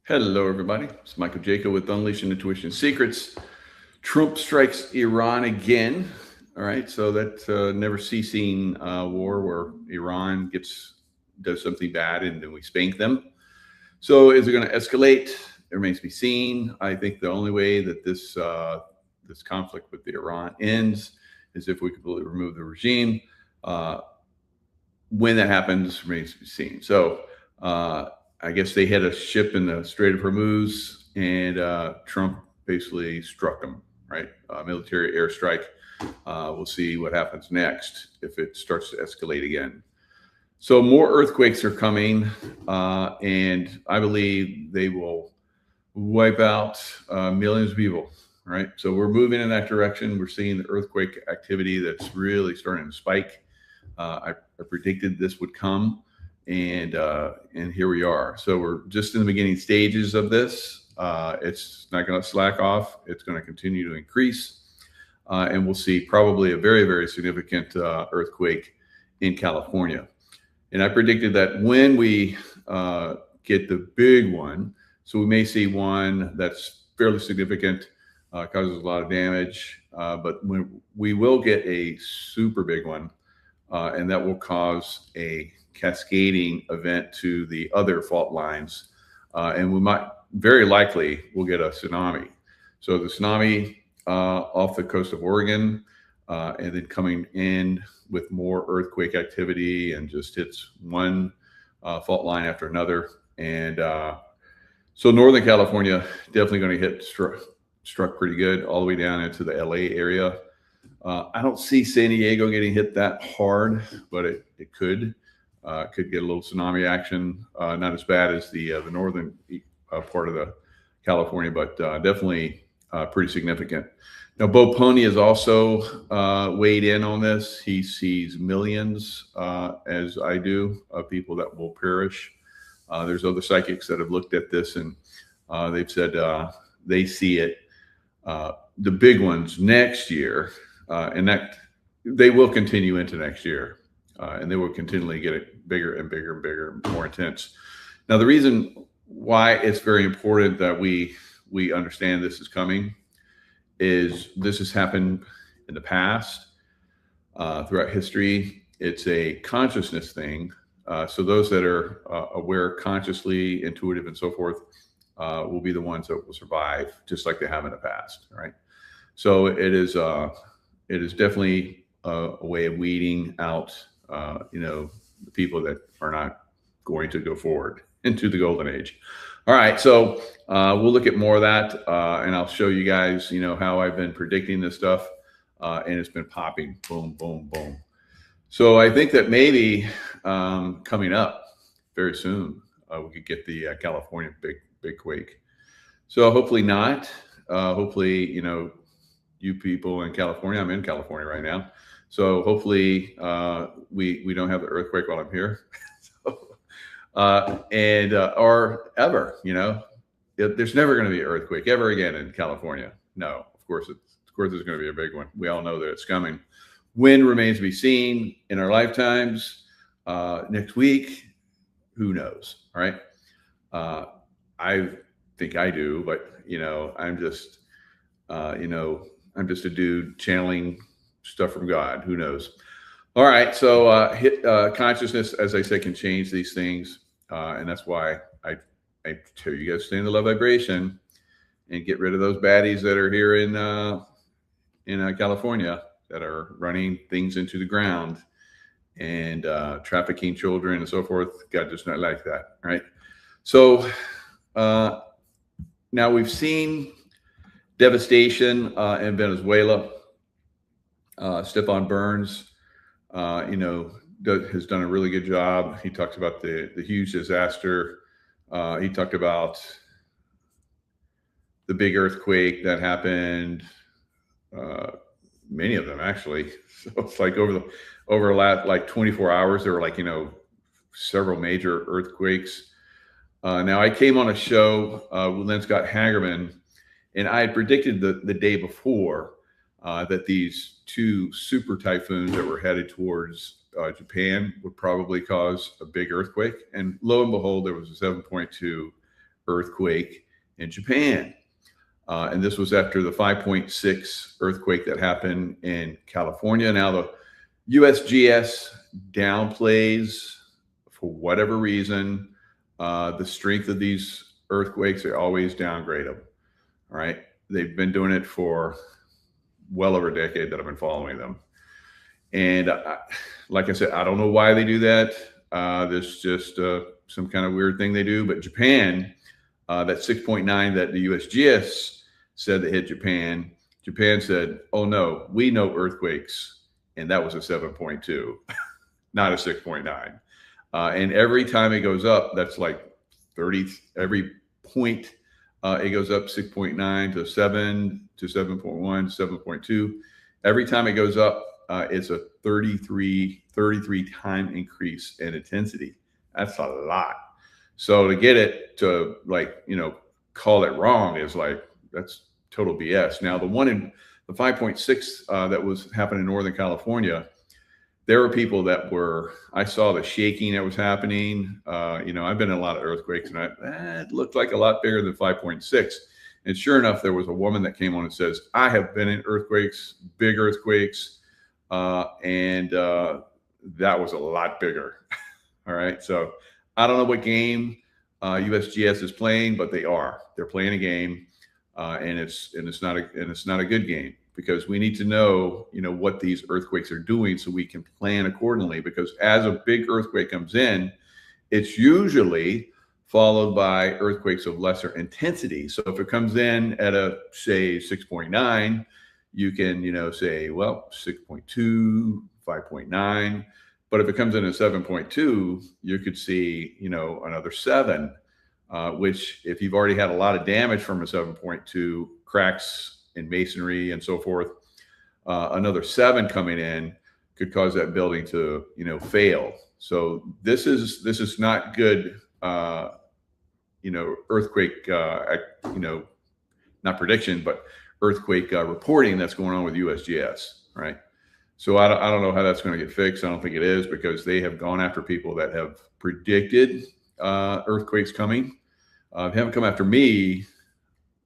Hello, everybody. It's Michael Jaco with Unleashing Intuition Secrets. Trump strikes Iran again. All right, so that never ceasing war where Iran does something bad and then we spank them. So is it going to escalate? It remains to be seen. I think the only way that this conflict with Iran ends is if we completely remove the regime. When that happens remains to be seen. So I guess they had a ship in the Strait of Hormuz, and Trump basically struck them, right? Military airstrike. We'll see what happens next if it starts to escalate again. So more earthquakes are coming, and I believe they will wipe out millions of people, right? So we're moving in that direction. We're seeing the earthquake activity that's really starting to spike. I predicted this would come. And here we are. So we're just in the beginning stages of this. It's not going to slack off. It's going to continue to increase. And we'll see probably a very, very significant earthquake in California. And I predicted that when we get the big one, so we may see one that's fairly significant, causes a lot of damage, but we will get a super big one, and that will cause a cascading event to the other fault lines, and we might very likely will get a tsunami. So the tsunami off the coast of Oregon, and then coming in with more earthquake activity and just hits one fault line after another. And so Northern California definitely going to hit struck pretty good all the way down into the LA area. I don't see San Diego getting hit that hard, but it could. Could get a little tsunami action, not as bad as the northern part of the California, but definitely pretty significant. Now, Bo Pony has also weighed in on this. He sees millions, as I do, of people that will perish. There's other psychics that have looked at this, and they've said they see it, the big ones next year, and that they will continue into next year. And they will continually get it bigger and bigger and bigger, more intense. Now, the reason why it's very important that we understand this is coming is this has happened in the past, throughout history. It's a consciousness thing. So those that are aware, consciously, intuitive, and so forth, will be the ones that will survive, just like they have in the past, right? So it is definitely a way of weeding out the people that are not going to go forward into the golden age. All right, so we'll look at more of that, and I'll show you guys, how I've been predicting this stuff, and it's been popping, boom, boom, boom. So I think that maybe coming up very soon, we could get the California big quake. So hopefully not. Hopefully, you people in California, I'm in California right now. So hopefully we don't have the earthquake while I'm here, or ever. There's never going to be an earthquake ever again in California. No, of course there's going to be a big one. We all know that it's coming. When remains to be seen in our lifetimes. Next week, who knows? All right. I think I do, but I'm just I'm just a dude channeling stuff from God. Who knows? All right. So consciousness, as I say, can change these things. And that's why I tell you guys, stay in the love vibration and get rid of those baddies that are here in California that are running things into the ground and trafficking children and so forth. God does not like that. Right. So now we've seen devastation in Venezuela. Stephon Burns, has done a really good job. He talked about the huge disaster. He talked about the big earthquake that happened. Many of them actually. So it's like over like 24 hours, there were like several major earthquakes. Now I came on a show with Lynn Scott Hagerman, and I had predicted the day before that these two super typhoons that were headed towards Japan would probably cause a big earthquake. And lo and behold, there was a 7.2 earthquake in Japan. And this was after the 5.6 earthquake that happened in California. Now the USGS downplays, for whatever reason, the strength of these earthquakes. They always downgrade them. All right. They've been doing it for well over a decade that I've been following them. And like I said, I don't know why they do that. There's just some kind of weird thing they do. But Japan, that 6.9 that the USGS said that hit Japan, Japan said, oh no, we know earthquakes. And that was a 7.2, not a 6.9. And every time it goes up, that's like 30, every point it goes up 6.9 to 7 to 7.1 to 7.2. Every time it goes up, it's a 33 time increase in intensity. That's a lot. So to get it to, like, you know, call it wrong is like, that's total BS. Now the one in the 5.6 that was happening in Northern California, there were people that were, I saw the shaking that was happening. You know, I've been in a lot of earthquakes, and it looked like a lot bigger than 5.6. And sure enough, there was a woman that came on and says, I have been in earthquakes, big earthquakes. And that was a lot bigger. All right. So I don't know what game USGS is playing, but they're playing a game. And it's not a good game, because we need to know, you know, what these earthquakes are doing so we can plan accordingly. Because as a big earthquake comes in, it's usually followed by earthquakes of lesser intensity. So if it comes in at a, say, 6.9, you can, you know, say, well, 6.2, 5.9. But if it comes in at 7.2, you could see, you know, another 7, which, if you've already had a lot of damage from a 7.2, cracks in masonry and so forth, another 7 coming in could cause that building to, you know, fail. So this is not good, you know, earthquake, you know, not prediction, but earthquake reporting that's going on with USGS, right? So I don't know how that's going to get fixed. I don't think it is, because they have gone after people that have predicted earthquakes coming. They haven't come after me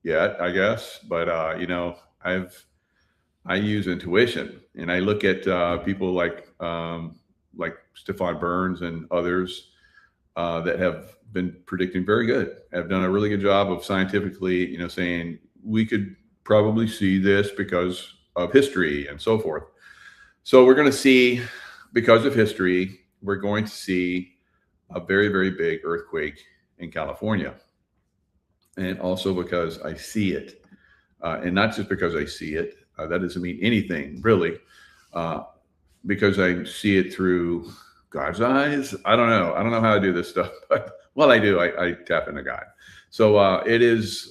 yet, I guess, but you know, I use intuition, and I look at people like Stefan Burns and others that have been predicting very good, have done a really good job of scientifically, you know, saying we could probably see this because of history and so forth. So we're going to see, because of history, we're going to see a very, very big earthquake in California. And also because I see it, and not just because I see it, that doesn't mean anything really, because I see it through God's eyes. I don't know how I do this stuff, but well, I do. I tap into God. So it is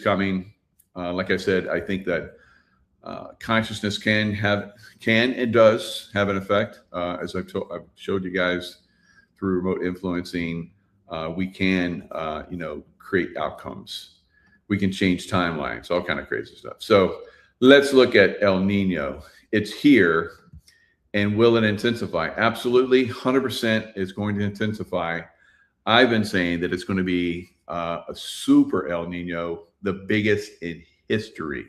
coming. Like I said, I think that consciousness can and does have an effect. As I've showed you guys through remote influencing, we can, you know, create outcomes. We can change timelines, all kind of crazy stuff. So let's look at El Nino. It's here, and will it intensify? Absolutely, 100% is going to intensify. I've been saying that it's going to be a super El Nino, the biggest in history.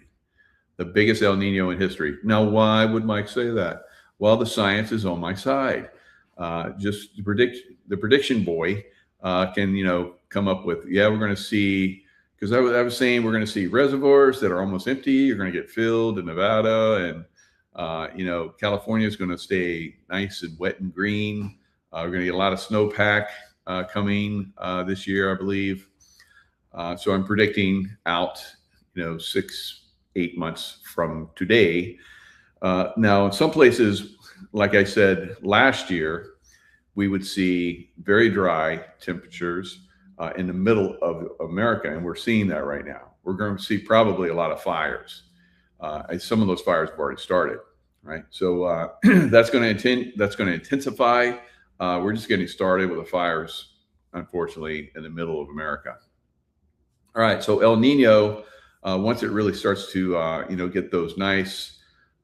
The biggest El Nino in history. Now, why would Mike say that? Well, the science is on my side. Just the prediction boy can, you know, come up with, yeah, we're going to see, because I was saying we're going to see reservoirs that are almost empty. You're going to get filled in Nevada, and you know, California is going to stay nice and wet and green. We're going to get a lot of snowpack coming this year, I believe. So I'm predicting out, you know, 6-8 months from today. Now, in some places, like I said last year, we would see very dry temperatures in the middle of America, and we're seeing that right now. We're going to see probably a lot of fires. Some of those fires have already started, right? So that's going to intensify. We're just getting started with the fires, unfortunately, in the middle of America. All right, so El Nino, once it really starts to you know, get those nice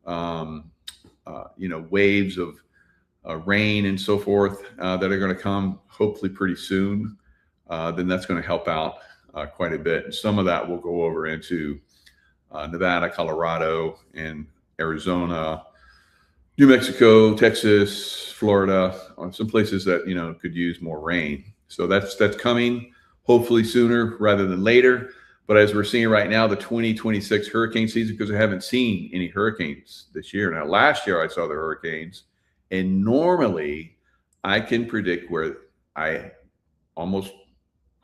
you know, waves of rain and so forth that are going to come hopefully pretty soon. then that's going to help out quite a bit. And some of that will go over into Nevada, Colorado, and Arizona, New Mexico, Texas, Florida, some places that could use more rain. So that's coming, hopefully sooner rather than later. But as we're seeing right now, the 2026 hurricane season, because I haven't seen any hurricanes this year. Now, last year I saw the hurricanes, and normally I can predict where I almost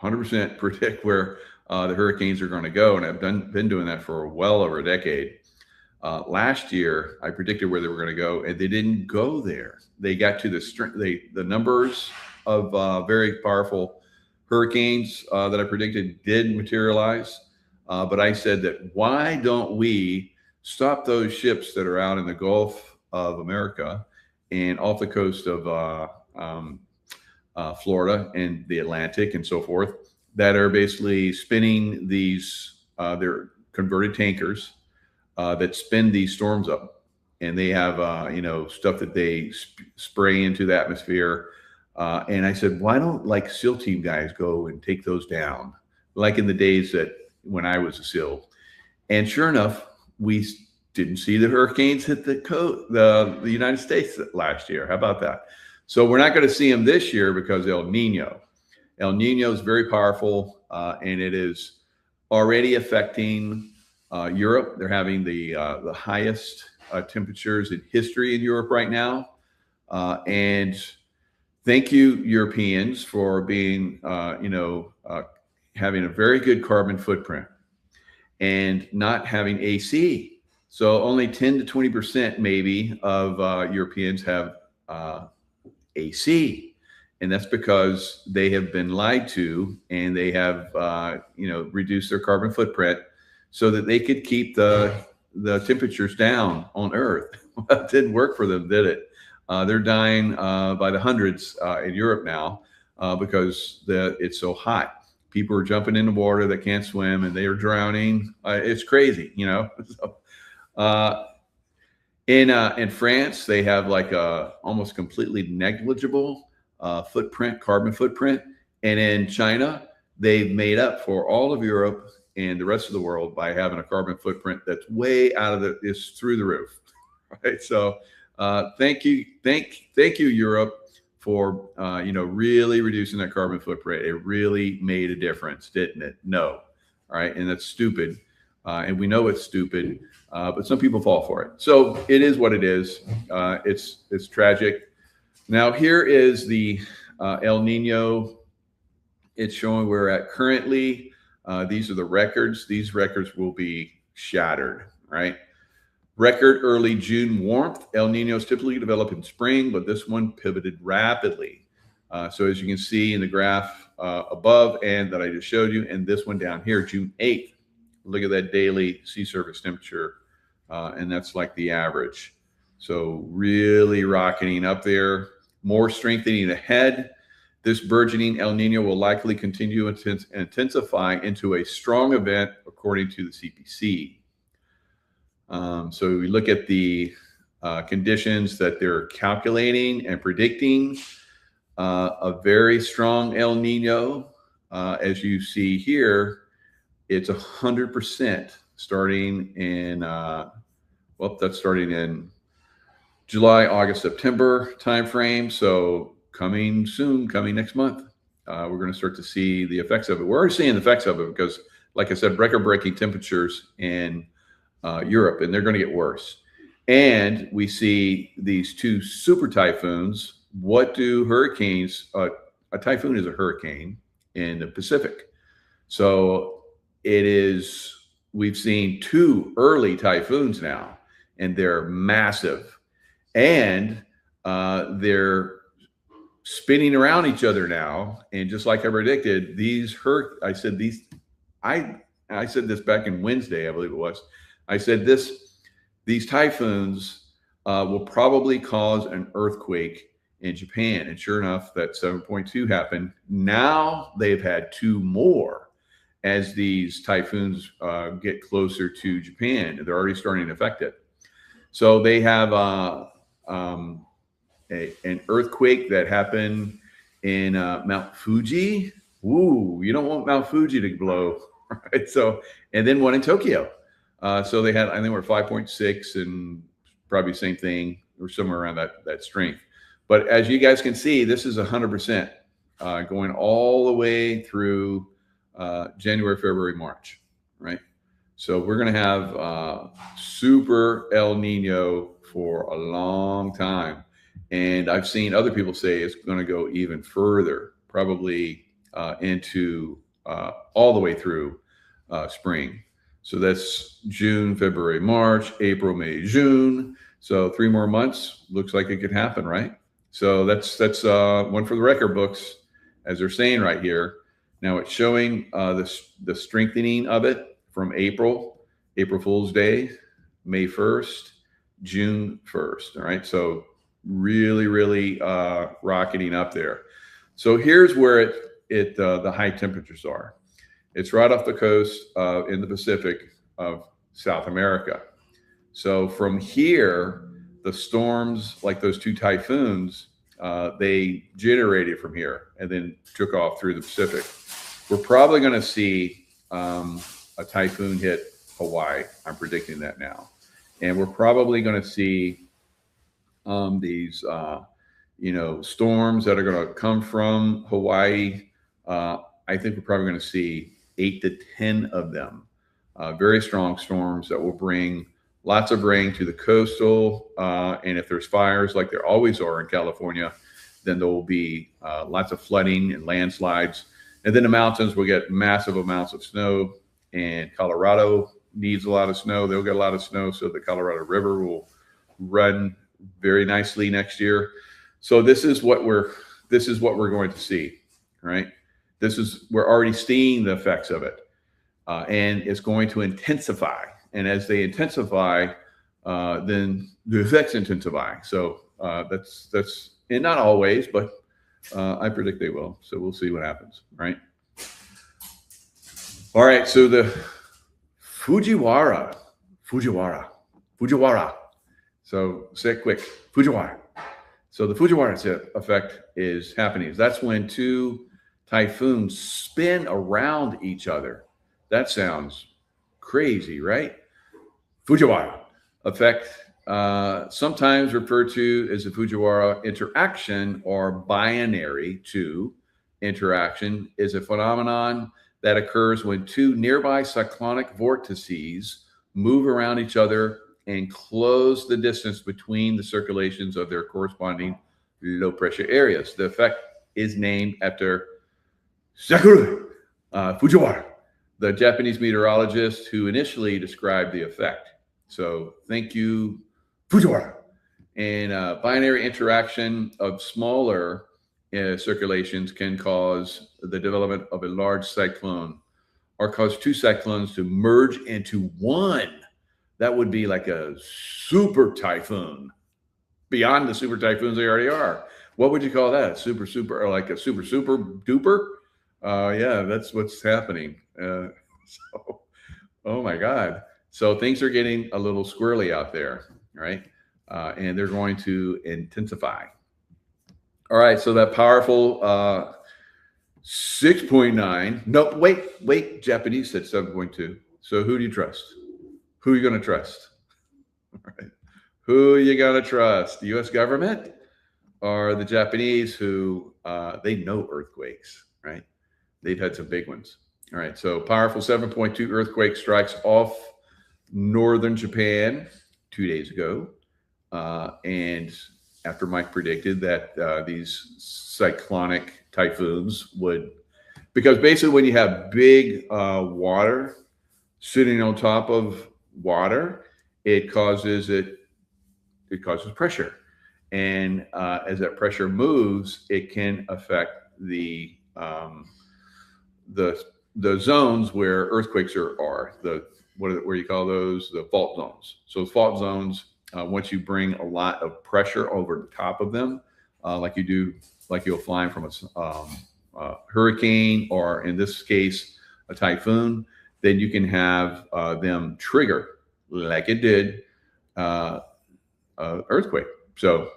100% predict where the hurricanes are going to go, and I've been doing that for well over a decade. Last year, I predicted where they were going to go, and they didn't go there. They got to the numbers of very powerful hurricanes that I predicted did materialize. But I said that why don't we stop those ships that are out in the Gulf of America and off the coast of Florida and the Atlantic and so forth, that are basically spinning these, they're converted tankers that spin these storms up, and they have stuff that they spray into the atmosphere. And I said, why don't like SEAL team guys go and take those down, like in the days that when I was a SEAL? And sure enough, we didn't see the hurricanes hit the United States last year. How about that? So we're not going to see them this year because El Nino. El Nino is very powerful, and it is already affecting Europe. They're having the highest temperatures in history in Europe right now. And thank you, Europeans, for being, having a very good carbon footprint and not having AC. So only 10 to 20% maybe of Europeans have AC. And that's because they have been lied to, and they have, reduced their carbon footprint so that they could keep the temperatures down on Earth. Well, it didn't work for them, did it? They're dying by the hundreds in Europe now because it's so hot. People are jumping in the water that can't swim, and they are drowning. It's crazy, So, in France, they have like a almost completely negligible carbon footprint. And in China, they've made up for all of Europe and the rest of the world by having a carbon footprint that's way is through the roof. Right. So thank you, Europe, for really reducing that carbon footprint. It really made a difference, didn't it? No. All right. And that's stupid. And we know it's stupid, but some people fall for it. So it is what it is. It's tragic. Now, here is the El Nino. It's showing where we're at currently. These are the records. These records will be shattered, right? Record early June warmth. El Ninos typically develop in spring, but this one pivoted rapidly. So as you can see in the graph above and that I just showed you, and this one down here, June 8th, look at that daily sea surface temperature, and that's like the average. So really rocketing up there. More strengthening ahead. This burgeoning El Nino will likely continue to intensify into a strong event, according to the CPC. So we look at the conditions that they're calculating and predicting. A very strong El Nino, as you see here, it's 100% starting in, that's starting in July, August, September timeframe. So coming soon, coming next month, we're going to start to see the effects of it. We're already seeing the effects of it because, like I said, record-breaking temperatures in Europe, and they're going to get worse. And we see these two super typhoons. What do hurricanes? A typhoon is a hurricane in the Pacific. So we've seen two early typhoons now, and they're massive. And they're spinning around each other now. And just like I predicted, I said this back in Wednesday, I believe it was. I said these typhoons will probably cause an earthquake in Japan. And sure enough, that 7.2 happened. Now they've had two more as these typhoons get closer to Japan. They're already starting to affect it. So they have an earthquake that happened in Mount Fuji Ooh, you don't want Mount Fuji to blow, right? So, and then one in Tokyo. So they had, I think we're 5.6 and probably same thing or somewhere around that strength. But as you guys can see, this is 100% going all the way through January, February, March, right? So we're going to have super El Nino for a long time. And I've seen other people say it's going to go even further, probably into all the way through spring. So that's June, February, March, April, May, June. So 3 more months looks like it could happen, right? So that's one for the record books, as they're saying right here. Now it's showing the strengthening of it from April Fool's Day, May 1st, June 1st. All right. So really rocketing up there. So here's where the high temperatures are. It's right off the coast in the Pacific of South America. So from here, the storms, like those 2 typhoons, they generated from here and then took off through the Pacific. We're probably going to see a typhoon hit Hawaii. I'm predicting that now. And we're probably going to see these, storms that are going to come from Hawaii. I think we're probably going to see 8 to 10 of them. Very strong storms that will bring lots of rain to the coastal. And if there's fires like there always are in California, then there will be lots of flooding and landslides. And then the mountains will get massive amounts of snow. And Colorado needs a lot of snow. They'll get a lot of snow. So the Colorado River will run very nicely next year. So this is what we're going to see, right? We're already seeing the effects of it. And it's going to intensify. And as they intensify, then the effects intensify. So that's and not always, but I predict they will. So we'll see what happens, right? All right. So the Fujiwara. So say it quick, Fujiwara. So the Fujiwara effect is happening. That's when 2 typhoons spin around each other. That sounds crazy, right? Fujiwara effect, sometimes referred to as the Fujiwara interaction or binary 2 interaction, is a phenomenon that occurs when 2 nearby cyclonic vortices move around each other and close the distance between the circulations of their corresponding low pressure areas. The effect is named after Sakura Fujiwara, the Japanese meteorologist who initially described the effect. So thank you, Fujiwara. And binary interaction of smaller circulations can cause the development of a large cyclone or cause 2 cyclones to merge into one. That would be like a super typhoon beyond the super typhoons they already are. What would you call that? Super, or like a super duper? Yeah, that's what's happening. So, oh my God. So things are getting a little squirrely out there, right? And they're going to intensify. All right, so that powerful 6.9. No, wait. Japanese said 7.2. So who do you trust? Who are you going to trust? All right. Who are you going to trust? The U.S. government or the Japanese who they know earthquakes, right? They've had some big ones. All right, so powerful 7.2 earthquake strikes off northern Japan 2 days ago. And after Mike predicted that these cyclonic typhoons would, because basically when you have big water sitting on top of water, it causes pressure. And as that pressure moves, it can affect the zones where earthquakes are where you call those? The fault zones. So fault zones, once you bring a lot of pressure over the top of them, like you'll find from a hurricane, or in this case, a typhoon, then you can have them trigger, like it did, earthquake. So,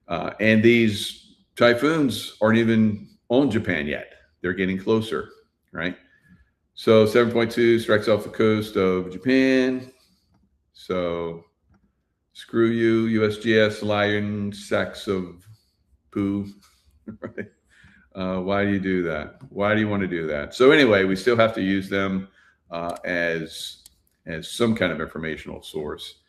and these typhoons aren't even on Japan yet. they're getting closer, right? So 7.2 strikes off the coast of Japan. So screw you, USGS, lying sacks of poo. Right? Why do you do that? Why do you want to do that? So anyway, we still have to use them as some kind of informational source.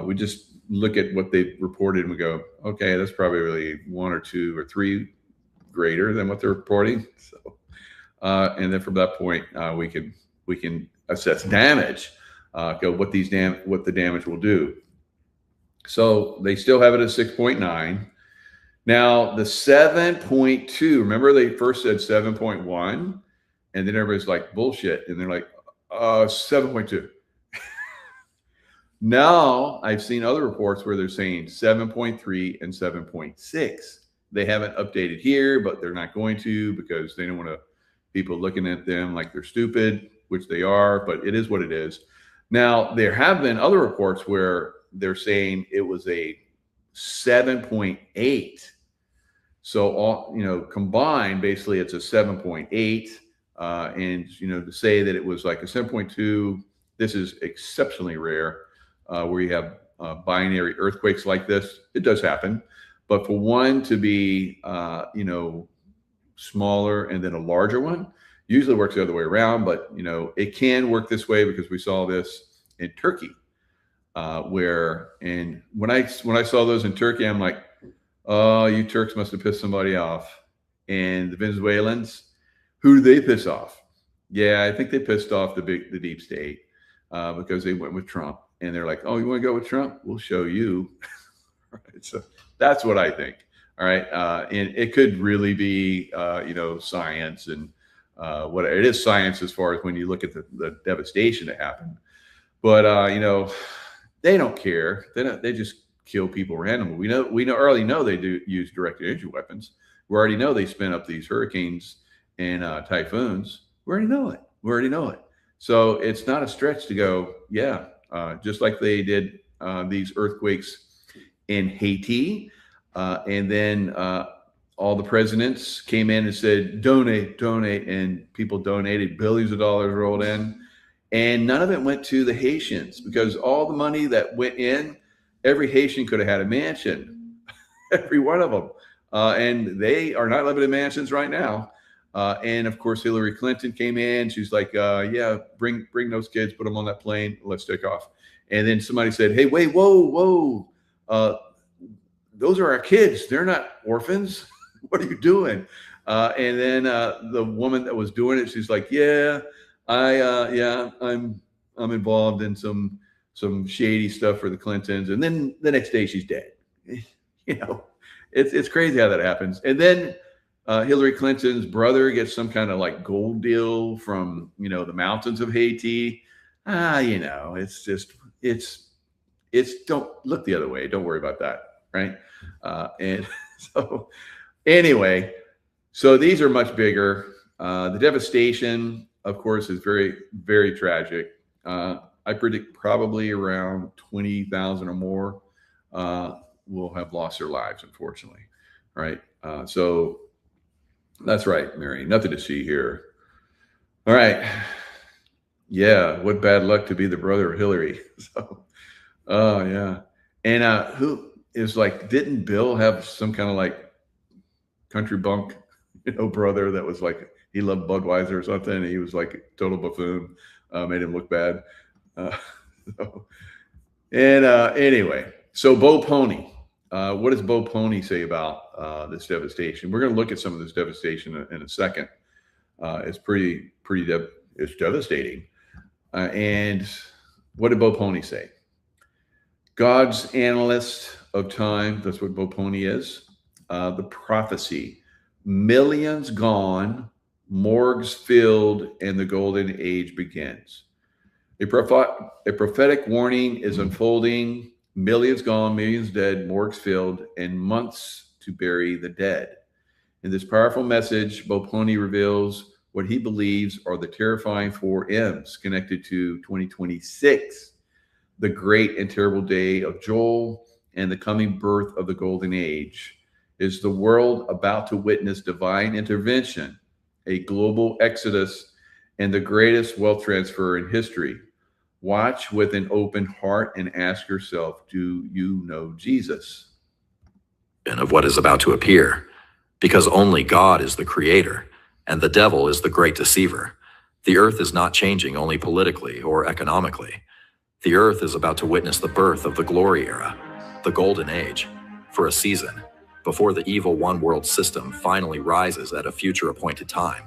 We just look at what they reported and we go, okay, that's probably really 1 or 2 or 3 greater than what they're reporting. So, and then from that point, we can assess damage, go what the damage will do. So they still have it at 6.9. Now the 7.2, remember they first said 7.1 and then everybody's like bullshit. And they're like, 7.2. Now I've seen other reports where they're saying 7.3 and 7.6. They haven't updated here, but they're not going to because they don't want people looking at them like they're stupid, which they are, but it is what it is. Now, there have been other reports where they're saying it was a 7.8. So all, combined, basically it's a 7.8. And, to say that it was like a 7.2, this is exceptionally rare, where you have binary earthquakes like this. It does happen. But for one to be, smaller and then a larger one, usually works the other way around. But, it can work this way because we saw this in Turkey, and when I saw those in Turkey, I'm like, oh, you Turks must have pissed somebody off. And the Venezuelans, who did they piss off? Yeah, I think they pissed off the deep state because they went with Trump. And they're like, oh, you want to go with Trump? We'll show you. Right, so that's what I think. All right. And it could really be, science and what it is science as far as when you look at the devastation that happened. But, they don't care. They just kill people randomly. We already know they do use directed energy weapons. We already know they spin up these hurricanes and typhoons. We already know it. So it's not a stretch to go, yeah, just like they did these earthquakes in Haiti. And then all the presidents came in and said, donate. And people donated, billions of dollars rolled in. And none of it went to the Haitians because all the money that went in, every Haitian could have had a mansion, every one of them. And they are not living in mansions right now. And of course, Hillary Clinton came in. She's like, yeah, bring those kids, put them on that plane. Let's take off. And then somebody said, hey, wait, whoa. Those are our kids. They're not orphans. What are you doing? And then the woman that was doing it, she's like, yeah, I'm involved in some shady stuff for the Clintons. And then the next day she's dead. It's crazy how that happens. And then Hillary Clinton's brother gets some kind of like gold deal from, the mountains of Haiti. It's don't look the other way. Don't worry about that. Right. And so anyway, so these are much bigger. The devastation, of course, is very, very tragic. I predict probably around 20,000 or more will have lost their lives, unfortunately. Right. So that's right, Mary. Nothing to see here. All right. Yeah. What bad luck to be the brother of Hillary. So, oh, yeah. And who is like, didn't Bill have some kind of like country bunk, brother that was like, he loved Budweiser or something. And he was like a total buffoon, made him look bad. Anyway, so Bo Pony. What does Bo Pony say about this devastation? We're going to look at some of this devastation in a second. It's it's devastating. And what did Bo Pony say? God's analyst of time, that's what Bo Pony is. The prophecy, millions gone, morgues filled, and the golden age begins. A prophetic warning is unfolding. Millions gone, millions dead, morgues filled, and months to bury the dead. In this powerful message, Bo Pony reveals what he believes are the terrifying 4 M's connected to 2026, the great and terrible day of Joel, and the coming birth of the golden age. Is the world about to witness divine intervention, a global exodus, and the greatest wealth transfer in history. Watch with an open heart and ask yourself, do you know Jesus? Of what is about to appear, because only God is the creator, and the devil is the great deceiver. The earth is not changing only politically or economically. The earth is about to witness the birth of the glory era, the golden age, for a season, before the evil one-world system finally rises at a future appointed time.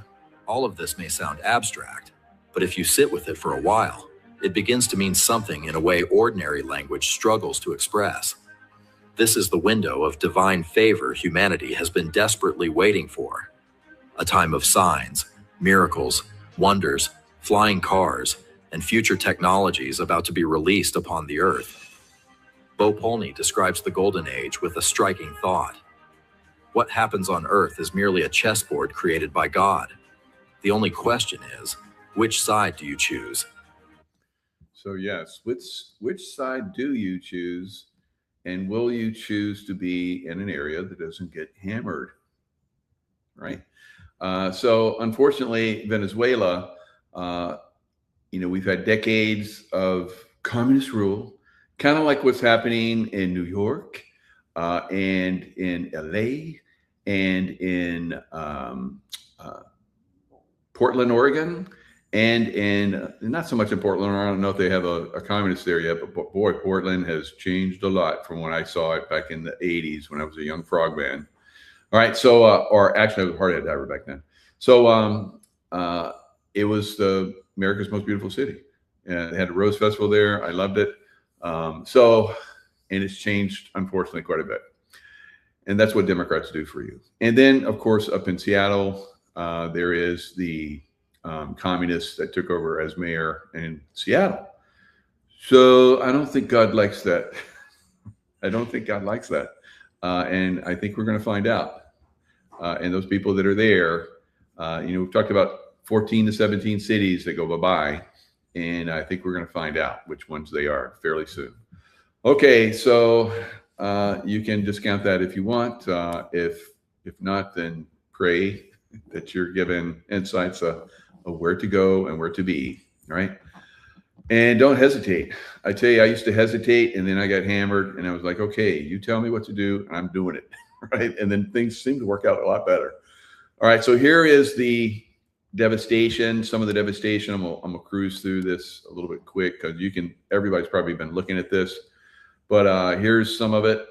All of this may sound abstract, but if you sit with it for a while, it begins to mean something in a way ordinary language struggles to express. This is the window of divine favor humanity has been desperately waiting for. A time of signs, miracles, wonders, flying cars, and future technologies about to be released upon the earth. Bo Polney describes the Golden Age with a striking thought. What happens on earth is merely a chessboard created by God. The only question is, which side do you choose? So yes, which side do you choose? And will you choose to be in an area that doesn't get hammered? Right. So unfortunately, Venezuela, we've had decades of communist rule, kind of like what's happening in New York and in LA and in Portland, Oregon, and in not so much in Portland. I don't know if they have a communist there yet, but boy, Portland has changed a lot from when I saw it back in the 80s when I was a young frogman. All right, so or actually I was a hardhead diver back then. So it was America's most beautiful city, and they had a Rose Festival there. I loved it. And it's changed unfortunately quite a bit, and that's what Democrats do for you. And then of course up in Seattle, there is the communists that took over as mayor in Seattle. So I don't think God likes that. I don't think God likes that. And I think we're going to find out. And those people that are there, we've talked about 14 to 17 cities that go bye-bye. And I think we're going to find out which ones they are fairly soon. Okay, so you can discount that if you want. If not, then pray that you're given insights of where to go and where to be, right? And don't hesitate. I tell you, I used to hesitate, and then I got hammered, and I was like, okay, you tell me what to do, and I'm doing it, right? And then things seem to work out a lot better. All right, so here is the devastation, some of the devastation. I'm gonna cruise through this a little bit quick because everybody's probably been looking at this, but here's some of it.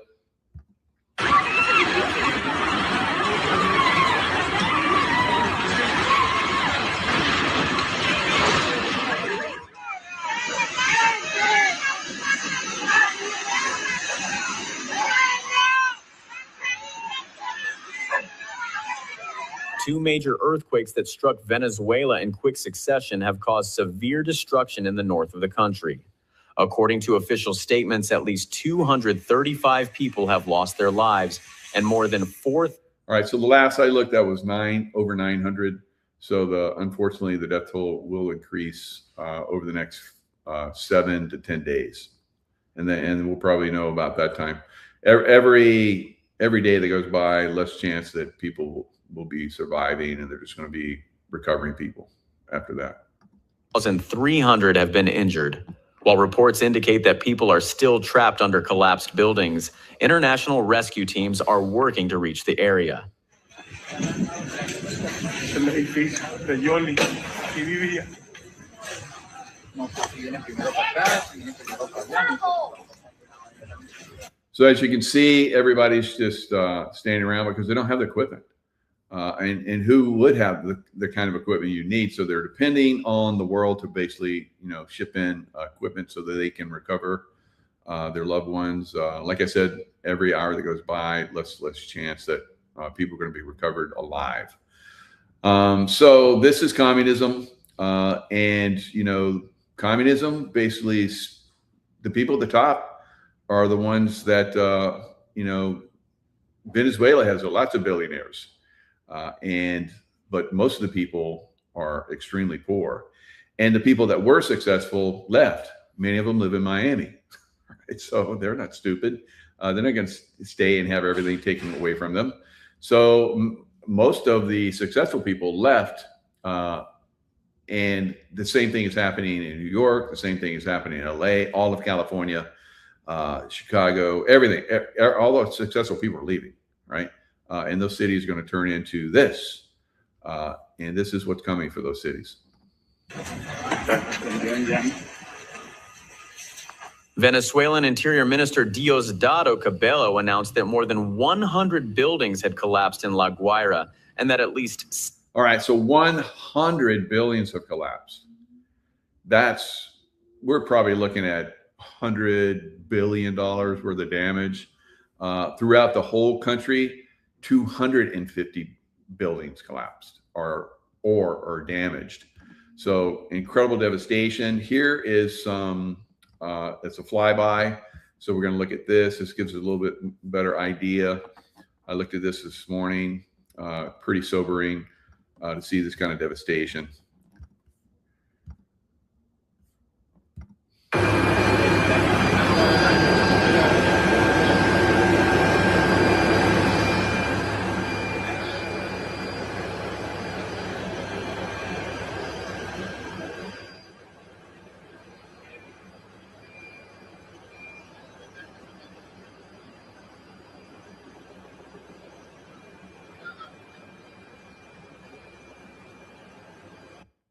Two major earthquakes that struck Venezuela in quick succession have caused severe destruction in the north of the country. According to official statements, at least 235 people have lost their lives and more than 4,000. All right, so the last I looked, that was over 900. So unfortunately, the death toll will increase over the next 7 to 10 days. And we'll probably know about that time. Every day that goes by, less chance that people will be surviving, and they're just going to be recovering people after that. 1,300 have been injured. While reports indicate that people are still trapped under collapsed buildings, international rescue teams are working to reach the area. So as you can see, everybody's just standing around because they don't have the equipment. And who would have the kind of equipment you need? So they're depending on the world to basically, ship in equipment so that they can recover their loved ones. Like I said, every hour that goes by, less chance that people are going to be recovered alive. So this is communism, and communism basically, the people at the top are the ones that Venezuela has lots of billionaires. But most of the people are extremely poor, and the people that were successful left. Many of them live in Miami, right? So they're not stupid. They're not going to stay and have everything taken away from them. So most of the successful people left, and the same thing is happening in New York. The same thing is happening in LA, all of California, Chicago, everything. All those successful people are leaving, right? And those cities are going to turn into this. And this is what's coming for those cities. Venezuelan Interior Minister Diosdado Cabello announced that more than 100 buildings had collapsed in La Guaira and that at least... All right, so 100 buildings have collapsed. We're probably looking at $100 billion worth of damage. Throughout the whole country, 250 buildings collapsed or damaged. So incredible devastation. Here is some, it's a flyby. So we're going to look at this. This gives us a little bit better idea. I looked at this morning, pretty sobering to see this kind of devastation.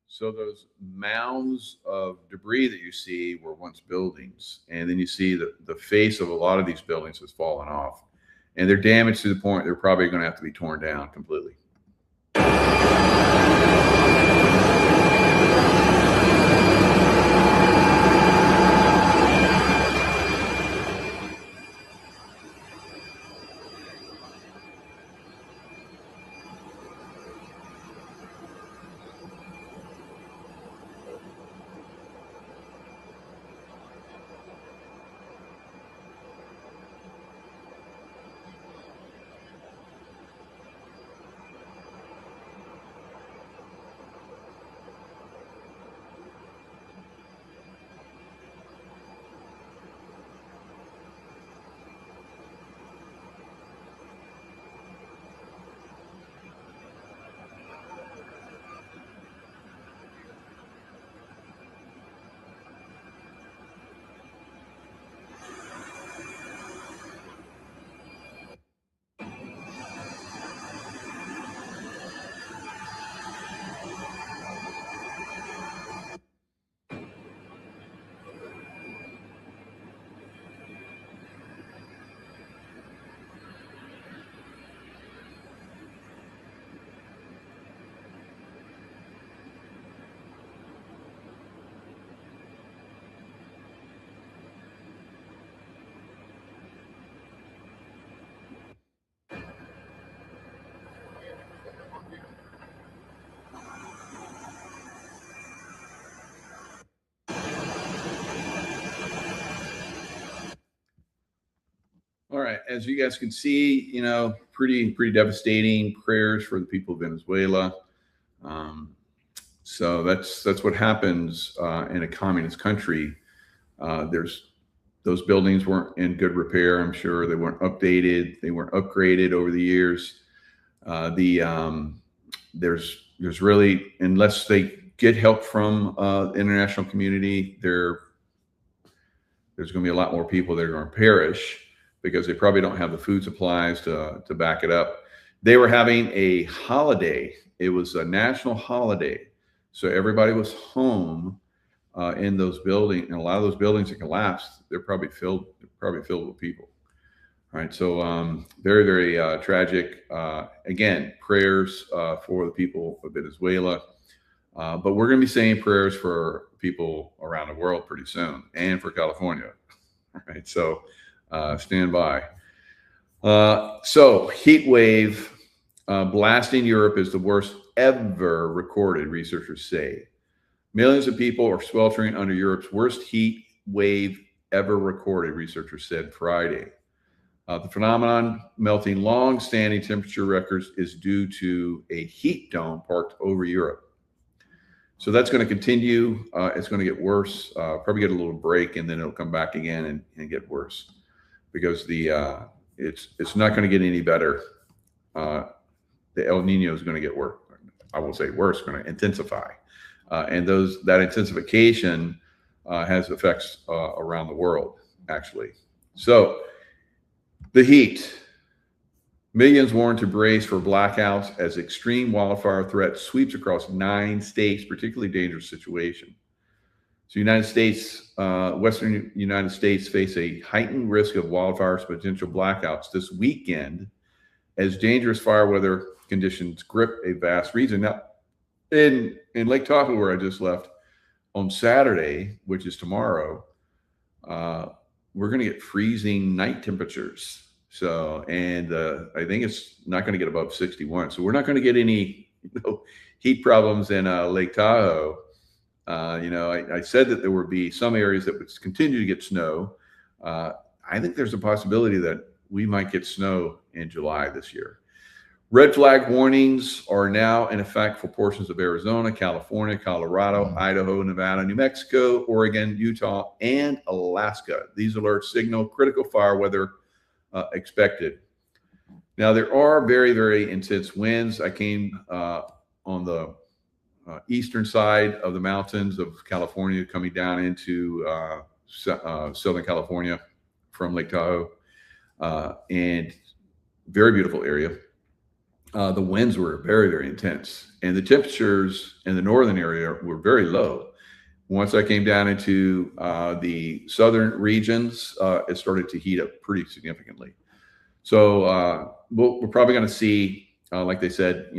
So those mounds of debris that you see were once buildings. And then you see the face of a lot of these buildings has fallen off. And they're damaged to the point they're probably going to have to be torn down completely. All right, as you guys can see, you know, pretty devastating. Prayers for the people of Venezuela. So that's what happens in a communist country. Those buildings weren't in good repair. I'm sure they weren't updated. They weren't upgraded over the years. There's really, unless they get help from the international community, there's going to be a lot more people that are going to perish, because they probably don't have the food supplies to back it up. They were having a holiday. It was a national holiday. So everybody was home in those buildings, and a lot of those buildings that collapsed, they're probably filled with people. All right, so very tragic. Again, prayers for the people of Venezuela. But we're going to be saying prayers for people around the world pretty soon, and for California. All right, so stand by. So heat wave blasting Europe is the worst ever recorded, researchers say. Millions of people are sweltering under Europe's worst heat wave ever recorded, researchers said Friday. The phenomenon, melting long-standing temperature records, is due to a heat dome parked over Europe. So that's going to continue. It's going to get worse. Probably get a little break, and then it'll come back again and get worse, because it's not going to get any better the El Nino is going to get worse. I will say worse, going to intensify. And that intensification has effects around the world, actually. So the heat. Millions warned to brace for blackouts as extreme wildfire threat sweeps across 9 states, particularly dangerous situation. So United States, Western United States face a heightened risk of wildfires, potential blackouts this weekend as dangerous fire weather conditions grip a vast region. Now, in Lake Tahoe, where I just left, on Saturday, which is tomorrow, we're going to get freezing night temperatures. So, and I think it's not going to get above 61. So we're not going to get any heat problems in Lake Tahoe. I said that there would be some areas that would continue to get snow. I think there's a possibility that we might get snow in July this year. Red flag warnings are now in effect for portions of Arizona, California, Colorado, Idaho, Nevada, New Mexico, Oregon, Utah, and Alaska. These alerts signal critical fire weather expected. Now, there are very, very intense winds. I came on the eastern side of the mountains of California, coming down into Southern California from Lake Tahoe, and very beautiful area. The winds were very, very intense, and the temperatures in the northern area were very low. Once I came down into the southern regions, it started to heat up pretty significantly. So we're probably going to see, like they said,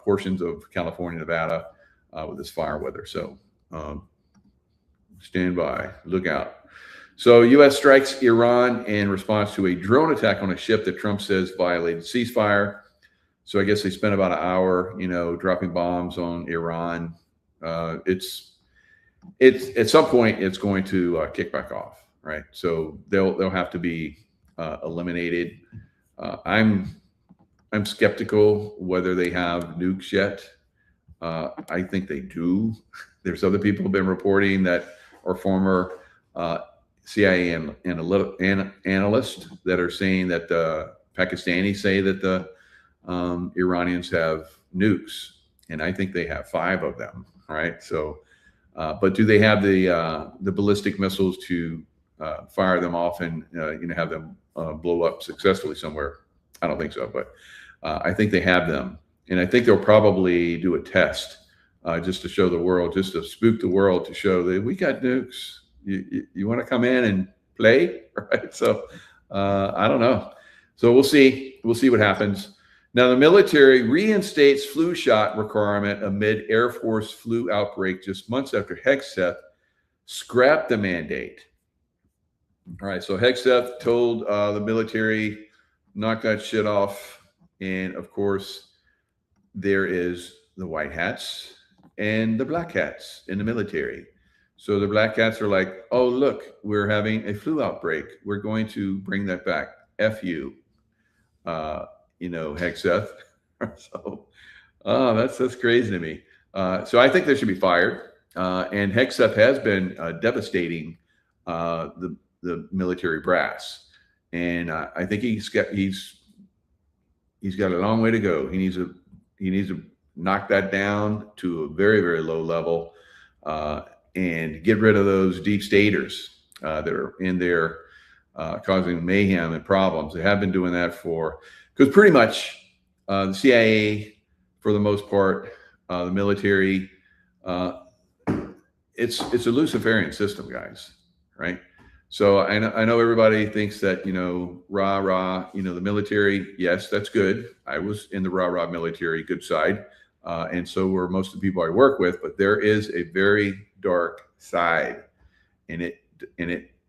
portions of California, Nevada with this fire weather. So stand by, look out. So U.S. strikes Iran in response to a drone attack on a ship that Trump says violated ceasefire. So I guess they spent about an hour, dropping bombs on Iran. It's at some point it's going to kick back off, right? So they'll have to be eliminated. I'm skeptical whether they have nukes yet. I think they do. There's other people who have been reporting that are former CIA analysts that are saying that the Pakistanis say that the Iranians have nukes, and I think they have 5 of them, right? So, but do they have the ballistic missiles to fire them off and have them blow up successfully somewhere? I don't think so, but I think they have them, and I think they'll probably do a test just to show the world, just to spook the world, to show that we got nukes. You want to come in and play, right? So I don't know. So we'll see. We'll see what happens. Now, the military reinstates flu shot requirement amid Air Force flu outbreak just months after Hegseth scrapped the mandate. All right, so Hegseth told the military, knock that shit off. And of course, there is the white hats and the black hats in the military. So the black hats are like, oh, look, we're having a flu outbreak. We're going to bring that back. F you. Hegseth. So, that's crazy to me. So I think they should be fired. And Hegseth has been devastating the military brass, and I think he's got a long way to go. He needs to knock that down to a very, very low level, and get rid of those deep staters that are in there causing mayhem and problems. They have been doing that because pretty much the CIA, for the most part, the military, it's a Luciferian system, guys, right? So I know everybody thinks that, rah, the military, yes, that's good. I was in the rah military, good side. And so were most of the people I work with, but there is a very dark side, and it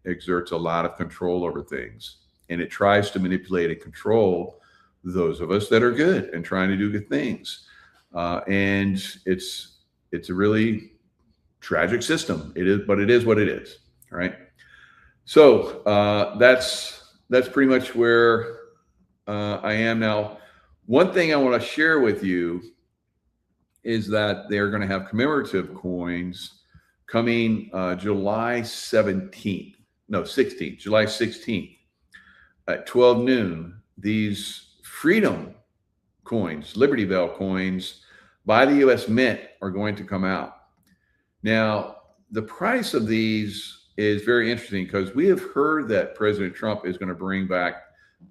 exerts a lot of control over things. And it tries to manipulate and control those of us that are good and trying to do good things. And it's a really tragic system. It is, but it is what it is. All right. So that's pretty much where I am now. One thing I want to share with you is that they're going to have commemorative coins coming July 16th, July 16th at 12 noon. These freedom coins, Liberty Bell coins by the U.S. Mint are going to come out. Now, the price of these is very interesting because we have heard that President Trump is going to bring back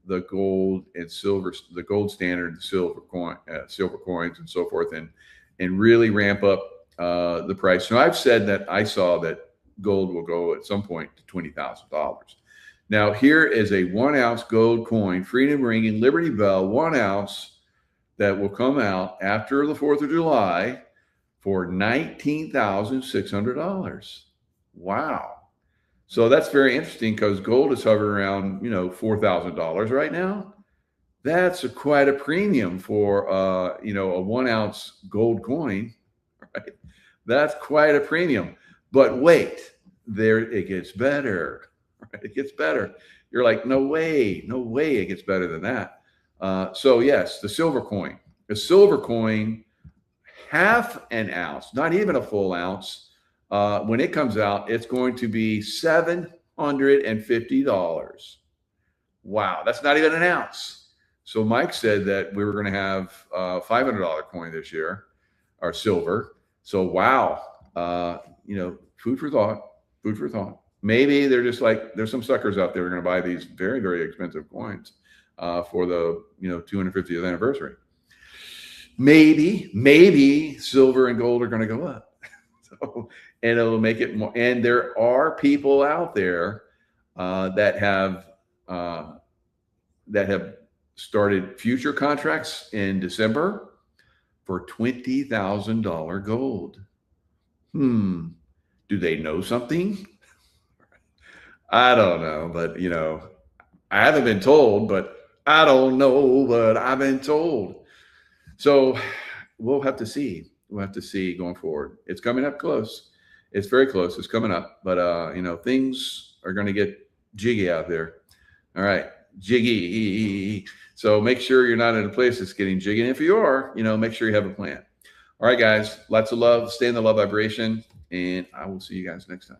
the gold and silver, the gold standard, silver coins and so forth, and really ramp up the price. So I've said that I saw that gold will go at some point to $20,000. Now, here is a 1 ounce gold coin, freedom ringing Liberty Bell, 1 ounce, that will come out after the 4th of July for $19,600. Wow. So that's very interesting because gold is hovering around, $4,000 right now. That's quite a premium for, a 1 ounce gold coin, right? That's quite a premium. But wait, it gets better. Right? It gets better. You're like, no way it gets better than that. So yes, the silver coin, half an ounce, not even a full ounce. When it comes out, it's going to be $750. Wow, that's not even an ounce. So Mike said that we were going to have a $500 coin this year, or silver. So wow, food for thought. Maybe they're just like, there's some suckers out there who are going to buy these very, very expensive coins for the 250th anniversary. Maybe silver and gold are going to go up. So, and it'll make it more. And there are people out there that have started future contracts in December for $20,000 gold. Do they know something? I don't know, but I haven't been told, but I don't know, but I've been told. So we'll have to see. We'll have to see going forward. It's coming up close. It's very close. It's coming up, but things are going to get jiggy out there. All right, jiggy. So make sure you're not in a place that's getting jiggy. And if you are, make sure you have a plan. All right, guys, lots of love. Stay in the love vibration, and I will see you guys next time.